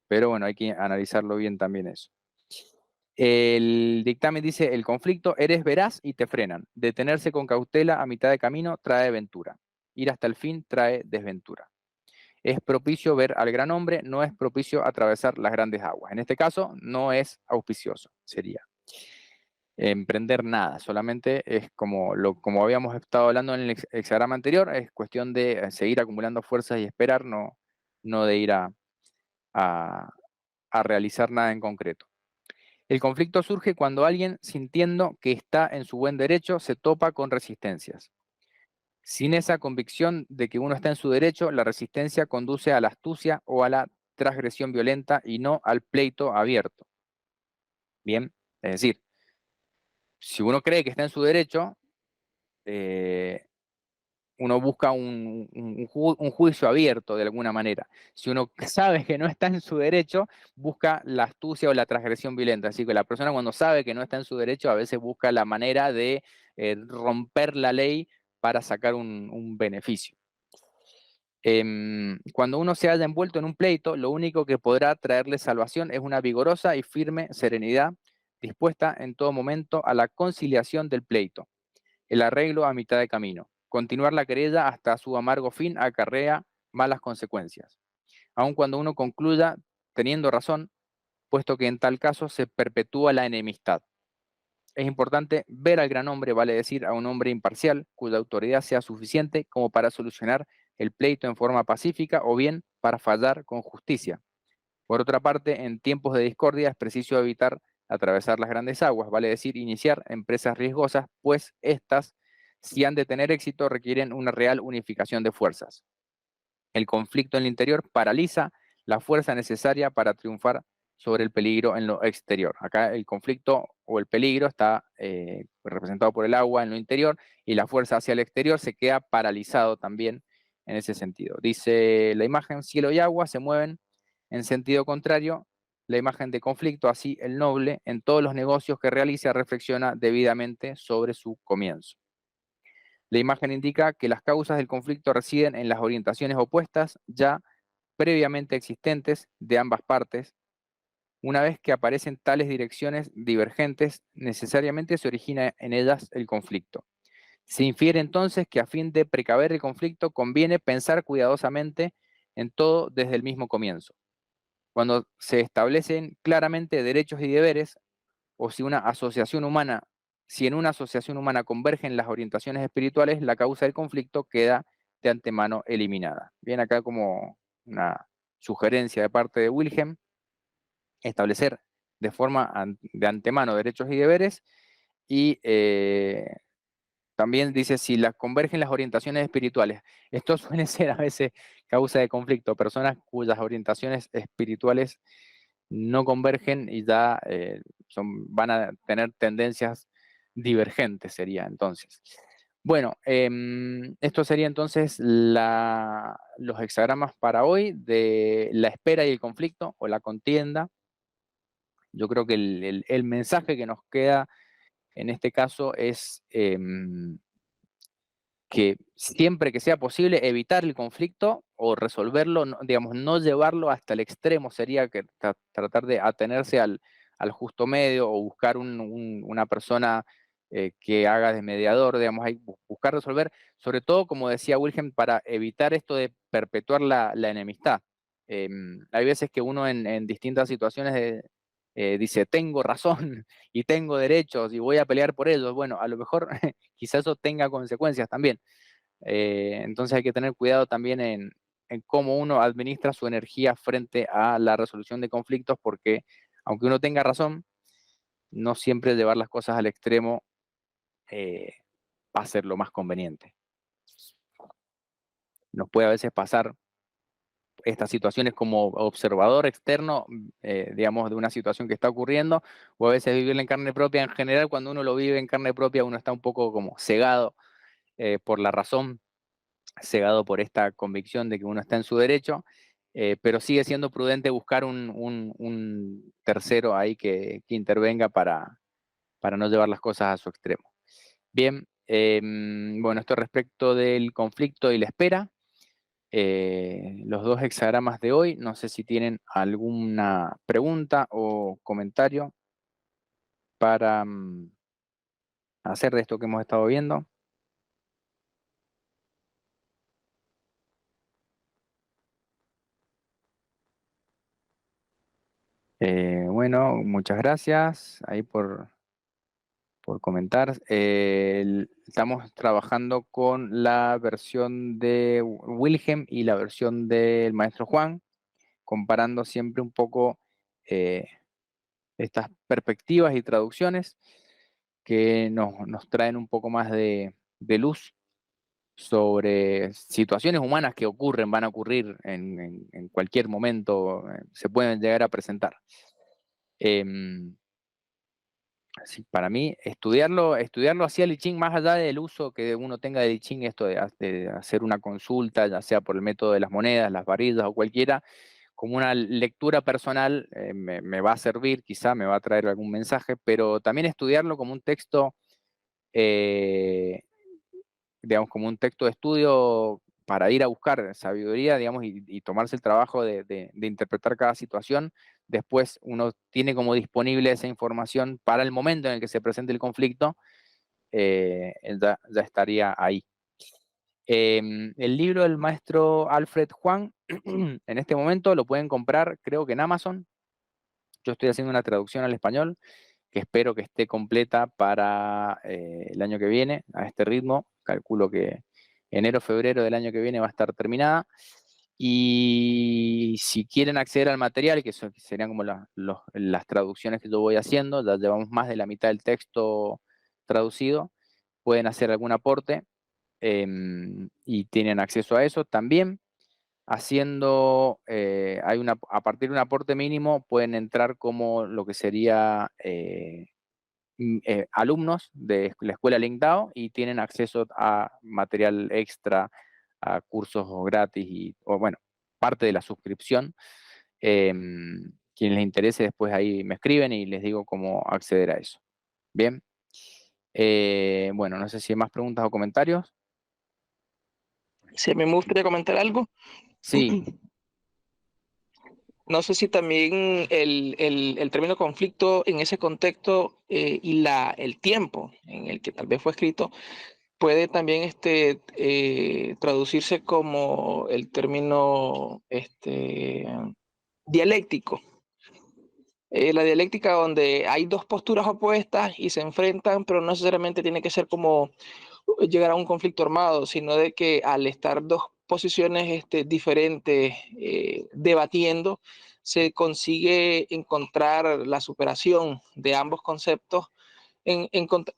pero bueno, hay que analizarlo bien también eso. El dictamen dice, el conflicto, eres veraz y te frenan. Detenerse con cautela a mitad de camino trae ventura. Ir hasta el fin trae desventura. Es propicio ver al gran hombre, no es propicio atravesar las grandes aguas. En este caso, no es auspicioso, sería. Emprender nada, solamente es como habíamos estado hablando en el hexagrama anterior, es cuestión de seguir acumulando fuerzas y esperar, no de ir a realizar nada en concreto. El conflicto surge cuando alguien, sintiendo que está en su buen derecho, se topa con resistencias. Sin esa convicción de que uno está en su derecho, la resistencia conduce a la astucia o a la transgresión violenta y no al pleito abierto. Bien, es decir, si uno cree que está en su derecho, uno busca un juicio abierto de alguna manera. Si uno sabe que no está en su derecho, busca la astucia o la transgresión violenta. Así que la persona cuando sabe que no está en su derecho, a veces busca la manera de romper la ley para sacar un beneficio. Cuando uno se haya envuelto en un pleito, lo único que podrá traerle salvación es una vigorosa y firme serenidad, dispuesta en todo momento a la conciliación del pleito, el arreglo a mitad de camino. Continuar la querella hasta su amargo fin acarrea malas consecuencias, aun cuando uno concluya teniendo razón, puesto que en tal caso se perpetúa la enemistad. Es importante ver al gran hombre, vale decir, a un hombre imparcial, cuya autoridad sea suficiente como para solucionar el pleito en forma pacífica o bien para fallar con justicia. Por otra parte, en tiempos de discordia es preciso evitar atravesar las grandes aguas, vale decir, iniciar empresas riesgosas, pues estas, si han de tener éxito, requieren una real unificación de fuerzas. El conflicto en el interior paraliza la fuerza necesaria para triunfar sobre el peligro en lo exterior. Acá el conflicto o el peligro está representado por el agua en lo interior y la fuerza hacia el exterior se queda paralizado también en ese sentido. Dice la imagen, cielo y agua se mueven en sentido contrario. La imagen de conflicto, así el noble, en todos los negocios que realiza, reflexiona debidamente sobre su comienzo. La imagen indica que las causas del conflicto residen en las orientaciones opuestas ya previamente existentes de ambas partes. Una vez que aparecen tales direcciones divergentes, necesariamente se origina en ellas el conflicto. Se infiere entonces que a fin de precaver el conflicto conviene pensar cuidadosamente en todo desde el mismo comienzo. Cuando se establecen claramente derechos y deberes, o si en una asociación humana convergen las orientaciones espirituales, la causa del conflicto queda de antemano eliminada. Bien, acá como una sugerencia de parte de Wilhelm, establecer de forma de antemano derechos y deberes y también dice si las convergen las orientaciones espirituales. Esto suele ser a veces causa de conflicto, personas cuyas orientaciones espirituales no convergen y ya van a tener tendencias divergentes, sería entonces. Bueno, esto sería entonces los hexagramas para hoy de la espera y el conflicto o la contienda. Yo creo que el mensaje que nos queda en este caso es que siempre que sea posible evitar el conflicto o resolverlo, digamos, no llevarlo hasta el extremo, sería que tratar de atenerse al justo medio o buscar una persona que haga de mediador, digamos, buscar resolver, sobre todo, como decía Wilhelm, para evitar esto de perpetuar la enemistad. Hay veces que uno en distintas situaciones dice, tengo razón y tengo derechos y voy a pelear por ellos. Bueno, a lo mejor quizás eso tenga consecuencias también. Entonces hay que tener cuidado también en cómo uno administra su energía frente a la resolución de conflictos, porque aunque uno tenga razón, no siempre llevar las cosas al extremo eh, va a ser lo más conveniente. Nos puede a veces pasar estas situaciones como observador externo, digamos, de una situación que está ocurriendo, o a veces vivirla en carne propia. En general, cuando uno lo vive en carne propia, uno está un poco como cegado por la razón, cegado por esta convicción de que uno está en su derecho, pero sigue siendo prudente buscar un tercero ahí que intervenga para no llevar las cosas a su extremo. Bien, bueno, esto respecto del conflicto y la espera. Los dos hexagramas de hoy, no sé si tienen alguna pregunta o comentario para hacer de esto que hemos estado viendo. Bueno, muchas gracias ahí por comentar. Estamos trabajando con la versión de Wilhelm y la versión del maestro Juan, comparando siempre un poco eh, estas perspectivas y traducciones que nos traen un poco más de luz sobre situaciones humanas que ocurren, van a ocurrir en cualquier momento, se pueden llegar a presentar. Em, Sí, para mí, estudiarlo así al I Ching, más allá del uso que uno tenga del I Ching, esto de hacer una consulta, ya sea por el método de las monedas, las varillas o cualquiera, como una lectura personal, me va a servir, quizá me va a traer algún mensaje, pero también estudiarlo como un texto eh, digamos, como un texto de estudio para ir a buscar sabiduría, digamos, y tomarse el trabajo de interpretar cada situación. Después uno tiene como disponible esa información para el momento en el que se presente el conflicto, ya estaría ahí. El libro del maestro Alfred Juan, en este momento lo pueden comprar, creo que en Amazon. Yo estoy haciendo una traducción al español que espero que esté completa para el año que viene, a este ritmo. Calculo que enero, febrero del año que viene va a estar terminada. Y si quieren acceder al material, que serían como las traducciones que yo voy haciendo, ya llevamos más de la mitad del texto traducido, pueden hacer algún aporte y tienen acceso a eso también. Haciendo, a partir de un aporte mínimo pueden entrar como lo que sería alumnos de la escuela Lingdao y tienen acceso a material extra, a cursos gratis o bueno, parte de la suscripción. Quien les interese después ahí me escriben y les digo cómo acceder a eso. Bien. Bueno, no sé si hay más preguntas o comentarios. Si a mí me gustaría comentar algo, Sí, no sé si también el término conflicto en ese contexto y el tiempo en el que tal vez fue escrito puede también traducirse como el término dialéctico. La dialéctica donde hay dos posturas opuestas y se enfrentan, pero no necesariamente tiene que ser como llegar a un conflicto armado, sino de que al estar dos posiciones diferentes debatiendo, se consigue encontrar la superación de ambos conceptos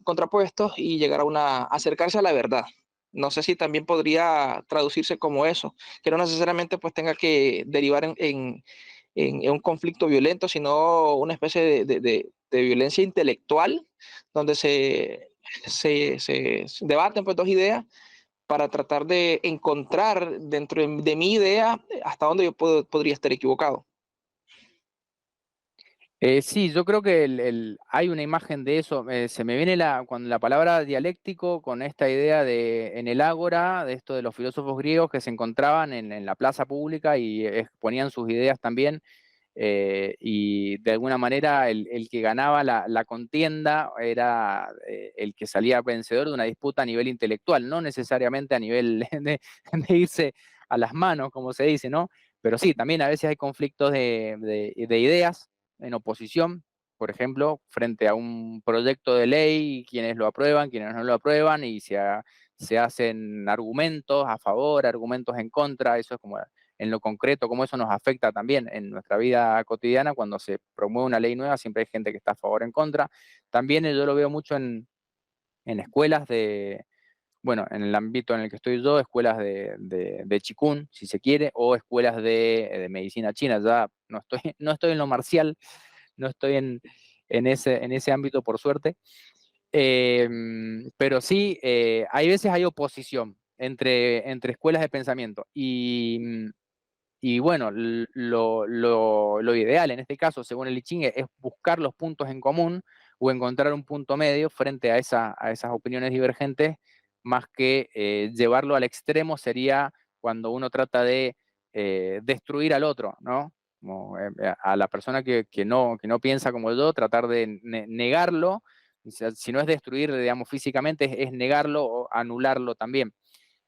contrapuestos y llegar acercarse a la verdad. No sé si también podría traducirse como eso, que no necesariamente pues tenga que derivar en un conflicto violento, sino una especie de violencia intelectual, donde se debaten pues, dos ideas para tratar de encontrar dentro de mi idea hasta dónde yo podría estar equivocado. Sí, yo creo que hay una imagen de eso. Se me viene con la palabra dialéctico, con esta idea de en el ágora, de esto de los filósofos griegos que se encontraban en la plaza pública y exponían sus ideas también. Y de alguna manera el que ganaba la contienda era el que salía vencedor de una disputa a nivel intelectual, no necesariamente a nivel de irse a las manos, como se dice, ¿no? Pero sí, también a veces hay conflictos de ideas en oposición, por ejemplo, frente a un proyecto de ley, quienes lo aprueban, quienes no lo aprueban, y se hacen argumentos a favor, argumentos en contra, eso es como en lo concreto, cómo eso nos afecta también en nuestra vida cotidiana. Cuando se promueve una ley nueva, siempre hay gente que está a favor o en contra. También yo lo veo mucho en escuelas bueno, en el ámbito en el que estoy yo, escuelas de Chikun, si se quiere, o escuelas de medicina china. Ya no estoy en lo marcial, no estoy en ese ámbito, por suerte. Eh, pero sí, hay veces hay oposición entre escuelas de pensamiento. Y bueno, lo ideal en este caso, según el I Ching, es buscar los puntos en común o encontrar un punto medio frente a esas opiniones divergentes, más que llevarlo al extremo sería cuando uno trata de destruir al otro, ¿no? Como, a la persona que no piensa como yo, tratar de negarlo. O sea, si no es destruir, digamos, físicamente, es negarlo o anularlo también.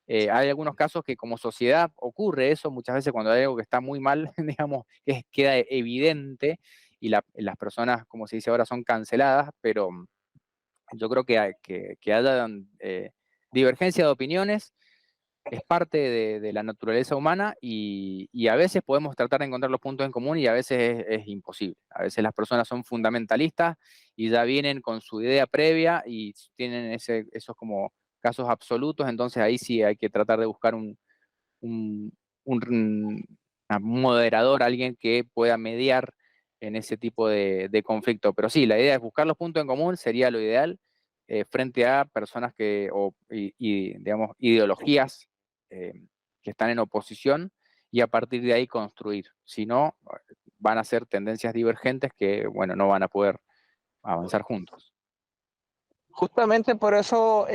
Hay algunos casos que como sociedad ocurre eso, muchas veces cuando hay algo que está muy mal, digamos, que queda evidente y las personas, como se dice ahora, son canceladas, pero yo creo que haya divergencia de opiniones es parte de la naturaleza humana y a veces podemos tratar de encontrar los puntos en común y a veces es imposible. A veces las personas son fundamentalistas y ya vienen con su idea previa y tienen esos como casos absolutos, entonces ahí sí hay que tratar de buscar un, un moderador, alguien que pueda mediar en ese tipo de conflicto. Pero sí, la idea es buscar los puntos en común, sería lo ideal, frente a personas digamos, ideologías eh, que están en oposición y a partir de ahí construir. Si no, van a ser tendencias divergentes que, bueno, no van a poder avanzar juntos. Justamente por eso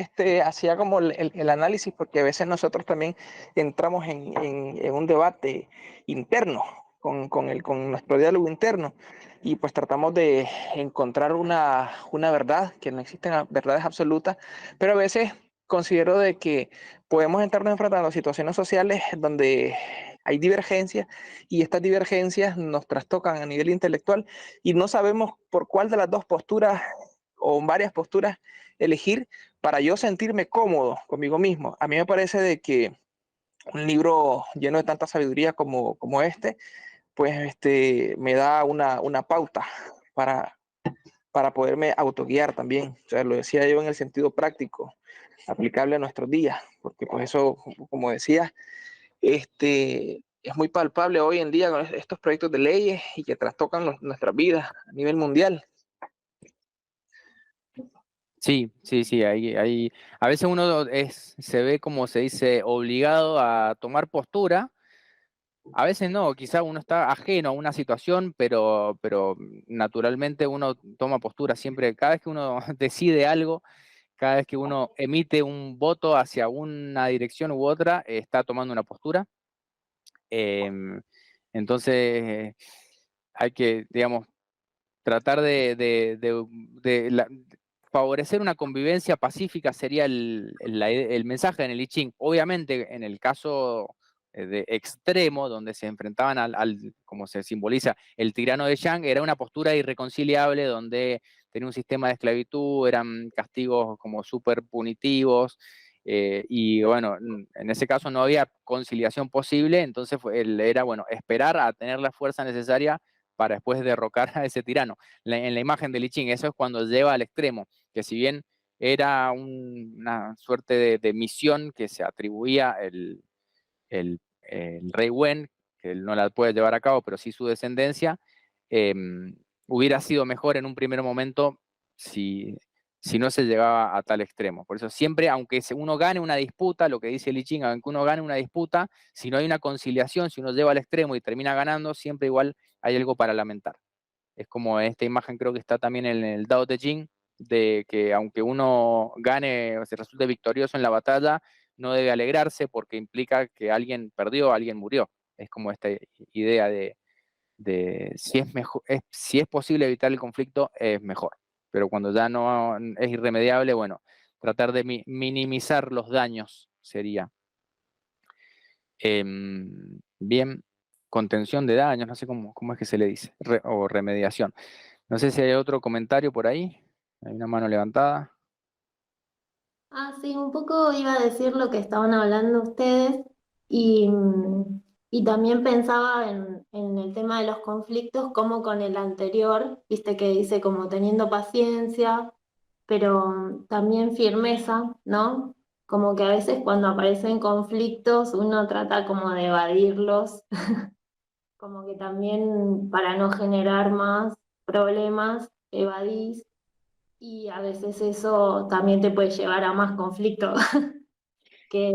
hacía como el análisis, porque a veces nosotros también entramos en un debate interno con nuestro diálogo interno y pues tratamos de encontrar una verdad, que no existen verdades absolutas, pero a veces considero de que podemos estarnos enfrentando a situaciones sociales donde hay divergencias y estas divergencias nos trastocan a nivel intelectual y no sabemos por cuál de las dos posturas o varias posturas elegir para yo sentirme cómodo conmigo mismo. A mí me parece de que un libro lleno de tanta sabiduría como pues me da una pauta para, para poderme autoguiar también. O sea, lo decía yo en el sentido práctico, aplicable a nuestros días, porque pues eso, como decía, es muy palpable hoy en día con estos proyectos de leyes y que trastocan nuestras vidas a nivel mundial. Sí, sí, sí, a veces uno se ve, como se dice, obligado a tomar postura. A veces no, quizá uno está ajeno a una situación, pero naturalmente uno toma postura siempre, cada vez que uno decide algo, cada vez que uno emite un voto hacia una dirección u otra, está tomando una postura. Em, entonces, hay que, digamos, tratar de favorecer una convivencia pacífica sería el mensaje en el I Ching. Obviamente, en el caso de extremo, donde se enfrentaban como se simboliza, el tirano de Yang, era una postura irreconciliable, donde tenía un sistema de esclavitud, eran castigos como súper punitivos, y bueno, en ese caso no había conciliación posible, entonces era, bueno, esperar a tener la fuerza necesaria para después derrocar a ese tirano. En la imagen de Li Ching, eso es cuando lleva al extremo, que si bien era una suerte de misión que se atribuía el rey Wen, que él no la puede llevar a cabo, pero sí su descendencia, eh, hubiera sido mejor en un primer momento si no se llegaba a tal extremo. Por eso siempre, aunque uno gane una disputa, lo que dice Li Ching, aunque uno gane una disputa, si no hay una conciliación, si uno lleva al extremo y termina ganando, siempre igual hay algo para lamentar. Es como esta imagen, creo que está también en el Tao Te Ching, de que aunque uno gane o se resulte victorioso en la batalla, no debe alegrarse porque implica que alguien perdió, alguien murió. Es como esta idea de si es mejor, si es posible evitar el conflicto, es mejor. Pero cuando ya no es irremediable, bueno, tratar de minimizar los daños sería. Bien, contención de daños, no sé cómo es que se le dice, o remediación. No sé si hay otro comentario por ahí. Hay una mano levantada. Ah, sí, un poco iba a decir lo que estaban hablando ustedes y, y también pensaba en el tema de los conflictos como con el anterior, viste que dice como teniendo paciencia, pero también firmeza, ¿no? Como que a veces cuando aparecen conflictos uno trata como de evadirlos, como que también para no generar más problemas, evadís. Y a veces eso también te puede llevar a más conflicto que...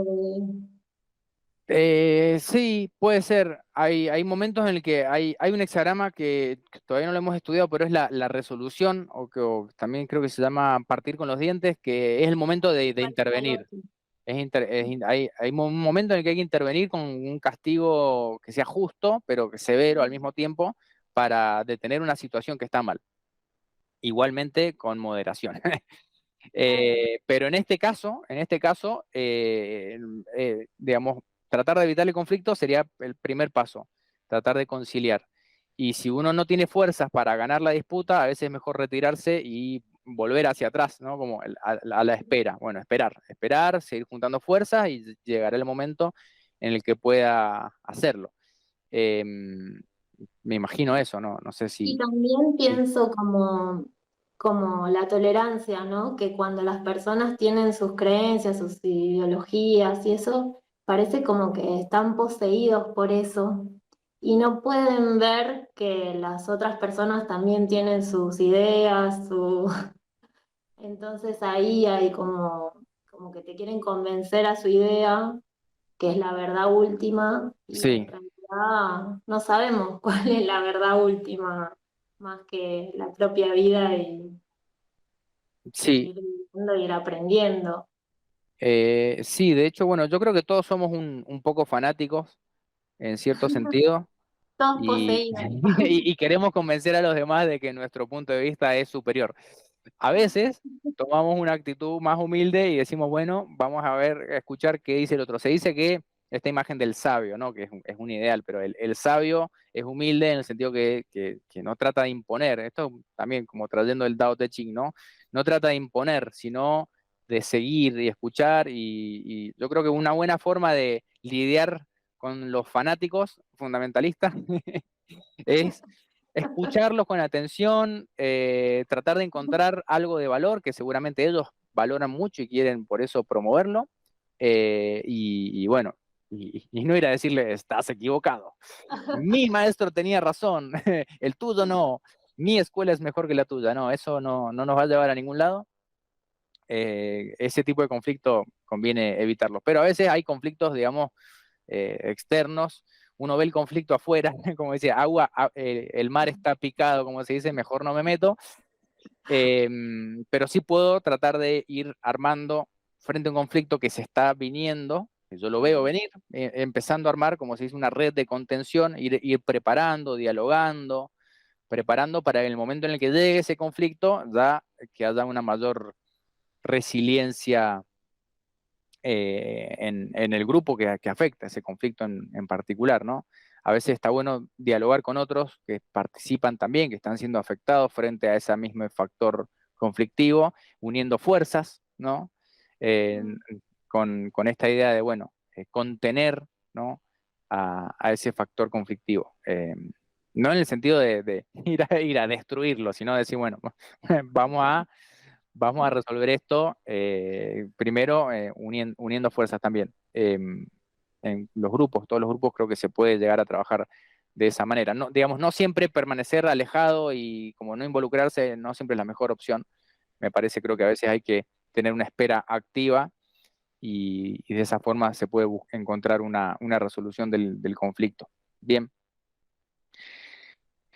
Sí, puede ser. Hay momentos en el que hay un hexagrama que todavía no lo hemos estudiado, pero es la resolución, o también creo que se llama partir con los dientes, que es el momento de Algo intervenir. así. Hay un momento en el que hay que intervenir con un castigo que sea justo, pero que severo al mismo tiempo, para detener una situación que está mal. Igualmente con moderación. Claro. Pero digamos, tratar de evitar el conflicto sería el primer paso, tratar de conciliar. Y si uno no tiene fuerzas para ganar la disputa, a veces es mejor retirarse y volver hacia atrás, ¿no? Como a la espera. Bueno, esperar, seguir juntando fuerzas y llegará el momento en el que pueda hacerlo. Me imagino eso, ¿no? No sé Y si... también Sí, pienso como la tolerancia, ¿no? Que cuando las personas tienen sus creencias, sus ideologías y eso, parece como que están poseídos por eso y no pueden ver que las otras personas también tienen sus ideas, su... Entonces ahí hay como que te quieren convencer a su idea, que es la verdad última, y en sí, realidad no sabemos cuál es la verdad última, más que la propia vida y sí. ir viviendo y ir aprendiendo. Sí, de hecho, bueno, yo creo que todos somos un poco fanáticos en cierto sentido Todos y, poseídos. y queremos convencer a los demás de que nuestro punto de vista es superior. A veces tomamos una actitud más humilde y decimos, bueno, vamos a ver, a escuchar qué dice el otro. Se dice que esta imagen del sabio, ¿no? Que es un ideal, pero el sabio es humilde en el sentido que no trata de imponer. Esto también como trayendo el Tao Te Ching, ¿no? No trata de imponer, sino de seguir y escuchar. Y yo creo que una buena forma de lidiar con los fanáticos fundamentalistas es escucharlos con atención, tratar de encontrar algo de valor que seguramente ellos valoran mucho y quieren por eso promoverlo. Y bueno, y no ir a decirle, estás equivocado. Mi maestro tenía razón, el tuyo no. Mi escuela es mejor que la tuya. No, eso no nos va a llevar a ningún lado. Ese tipo de conflicto conviene evitarlo. Pero a veces hay conflictos, digamos, externos. Uno ve el conflicto afuera, como decía, el mar está picado, como se dice, mejor no me meto. Pero sí puedo tratar de ir armando frente a un conflicto que se está viniendo, que yo lo veo venir, empezando a armar, como se dice, una red de contención, ir preparando, dialogando, preparando para el momento en el que llegue ese conflicto, ya que haya una mayor resiliencia en el grupo que afecta ese conflicto en particular, ¿no? A veces está bueno dialogar con otros que participan también, que están siendo afectados frente a ese mismo factor conflictivo, uniendo fuerzas, ¿no? Eh, con esta idea de, bueno, contener, ¿no? A ese factor conflictivo. No en el sentido de ir a destruirlo, sino decir, bueno, vamos vamos a resolver esto primero uniendo fuerzas también. En los grupos, todos los grupos creo que se puede llegar a trabajar de esa manera. No, digamos, no siempre permanecer alejado y como no involucrarse no siempre es la mejor opción. Me parece, creo que a veces hay que tener una espera activa y de esa forma se puede encontrar una resolución del conflicto. Bien.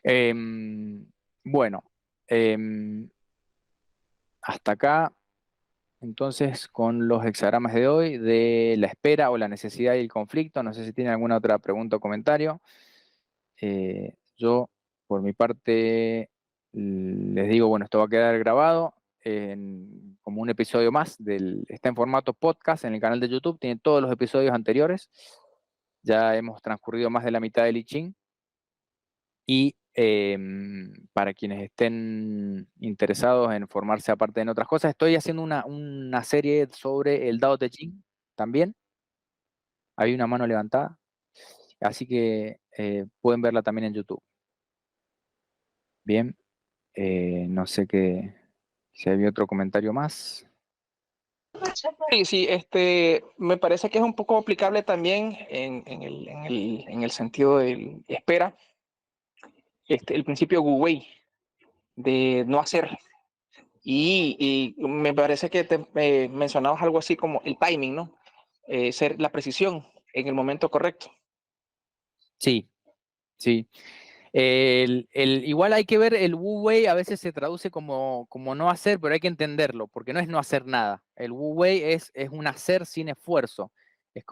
Em, Bueno, hasta acá, entonces, con los hexagramas de hoy, de la espera o la necesidad y el conflicto. No sé si tienen alguna otra pregunta o comentario. Yo, por mi parte, les digo, bueno, esto va a quedar grabado como un episodio más está en formato podcast en el canal de YouTube, tiene todos los episodios anteriores. Ya hemos transcurrido más de la mitad del I Ching. Y para quienes estén interesados en formarse aparte en otras cosas, estoy haciendo una serie sobre el Dao Te Ching también. Hay una mano levantada, así que pueden verla también en YouTube. Bien, no sé si había otro comentario más. Sí, sí, me parece que es un poco aplicable también en el sentido de espera, el principio Wu Wei de no hacer. Y me parece que te mencionabas algo así como el timing, ¿no? Ser la precisión en el momento correcto. Sí, sí. Igual hay que ver, el Wu Wei a veces se traduce como no hacer, pero hay que entenderlo, porque no es no hacer nada. El Wu Wei es un hacer sin esfuerzo. Es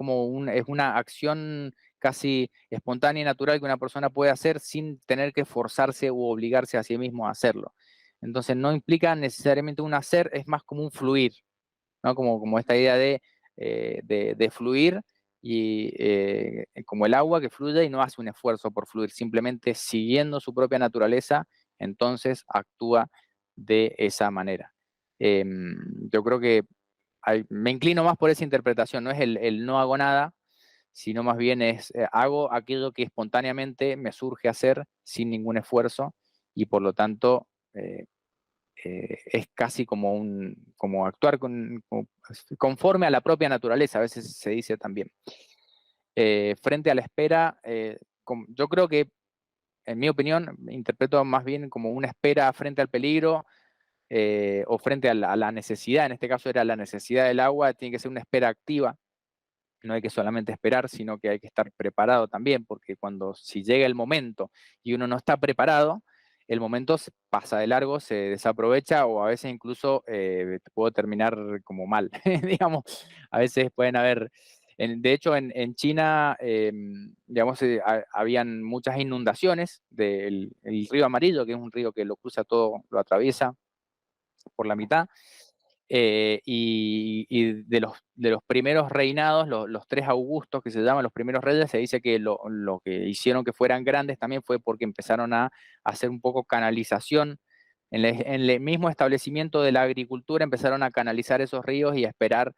una acción casi espontánea y natural que una persona puede hacer sin tener que forzarse u obligarse a sí mismo a hacerlo. Entonces no implica necesariamente un hacer, es más como un fluir, ¿no? Como esta idea de fluir y como el agua que fluye y no hace un esfuerzo por fluir, simplemente siguiendo su propia naturaleza, entonces actúa de esa manera. Yo creo que me inclino más por esa interpretación, no es el no hago nada, sino más bien es hago aquello que espontáneamente me surge hacer sin ningún esfuerzo y por lo tanto es casi como actuar conforme a la propia naturaleza, a veces se dice también. Frente a la espera, yo creo que, en mi opinión, interpreto más bien como una espera frente al peligro o frente a la necesidad. En este caso era la necesidad del agua, tiene que ser una espera activa. No hay que solamente esperar, sino que hay que estar preparado también, porque si llega el momento y uno no está preparado, el momento pasa de largo, se desaprovecha o a veces incluso puede terminar como mal, digamos. A veces pueden haber, de hecho en China, digamos, habían muchas inundaciones del río Amarillo, que es un río que lo cruza todo, lo atraviesa por la mitad. Y de los primeros reinados, los tres Augustos que se llaman los primeros reyes, se dice que lo que hicieron que fueran grandes también fue porque empezaron a hacer un poco canalización. En el mismo establecimiento de la agricultura empezaron a canalizar esos ríos y a esperar,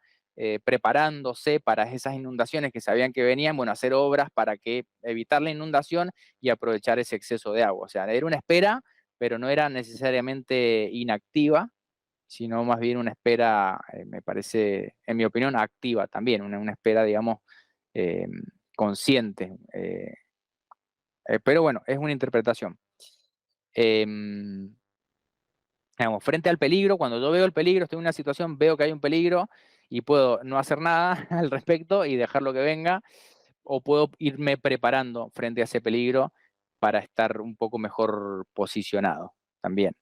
preparándose para esas inundaciones que sabían que venían, bueno, hacer obras para evitar la inundación y aprovechar ese exceso de agua. O sea, era una espera, pero no era necesariamente inactiva, sino más bien una espera, me parece, en mi opinión, activa también, una espera, digamos, eh, consciente. Pero bueno, es una interpretación. Digamos, frente al peligro, cuando yo veo el peligro, estoy en una situación, veo que hay un peligro y puedo no hacer nada al respecto y dejarlo que venga, o puedo irme preparando frente a ese peligro para estar un poco mejor posicionado también.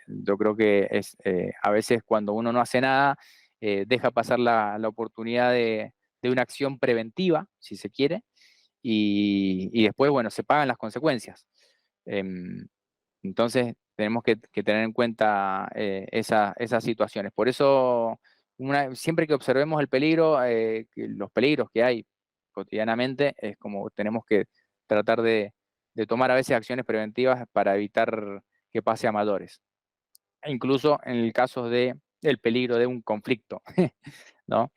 Yo creo que a veces cuando uno no hace nada, deja pasar la oportunidad de una acción preventiva, si se quiere, y después, bueno, se pagan las consecuencias. Entonces, tenemos que tener en cuenta esas situaciones. Por eso, siempre que observemos el peligro, los peligros que hay cotidianamente, es como tenemos que tratar de tomar a veces acciones preventivas para evitar que pase a mayores. E incluso en el caso del peligro de un conflicto, ¿no?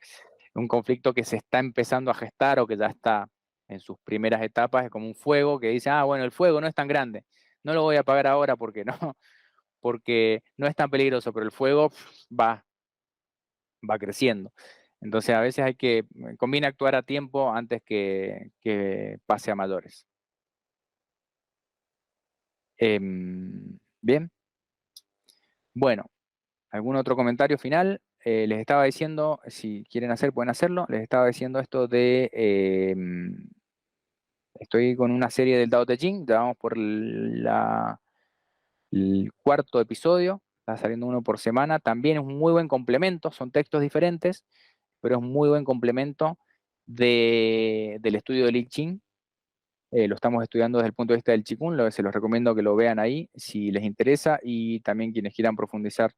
Un conflicto que se está empezando a gestar o que ya está en sus primeras etapas, es como un fuego que dice, bueno, el fuego no es tan grande, no lo voy a apagar ahora porque no, porque no es tan peligroso, pero el fuego va creciendo. Entonces a veces conviene actuar a tiempo antes que pase a mayores. Bien, bueno, ¿algún otro comentario final? Les estaba diciendo, si quieren hacer, pueden hacerlo. Les estaba diciendo esto estoy con una serie del Tao Te Ching, ya vamos por la el cuarto episodio, está saliendo uno por semana, también es un muy buen complemento, son textos diferentes, pero es un muy buen complemento del estudio del I Ching. Lo estamos estudiando desde el punto de vista del Qigong, se los recomiendo que lo vean ahí si les interesa, y también quienes quieran profundizar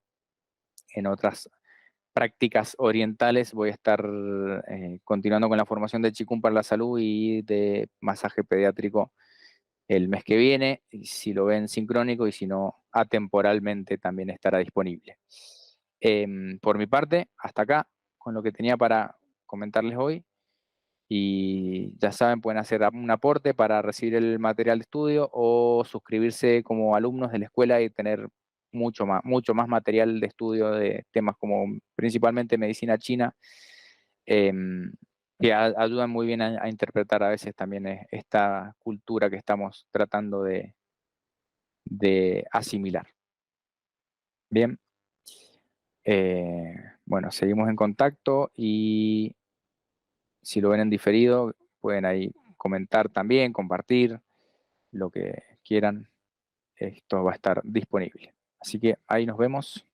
en otras prácticas orientales, voy a estar continuando con la formación de Qigong para la salud y de masaje pediátrico el mes que viene, y si lo ven sincrónico y si no, atemporalmente también estará disponible. Por mi parte, hasta acá con lo que tenía para comentarles hoy. Y ya saben, pueden hacer un aporte para recibir el material de estudio o suscribirse como alumnos de la escuela y tener mucho más material de estudio de temas como principalmente medicina china, em, que ayudan muy bien a interpretar a veces también esta cultura que estamos tratando de asimilar. Bien, bueno, seguimos en contacto, y si lo ven en diferido, pueden ahí comentar también, compartir lo que quieran. Esto va a estar disponible. Así que ahí nos vemos.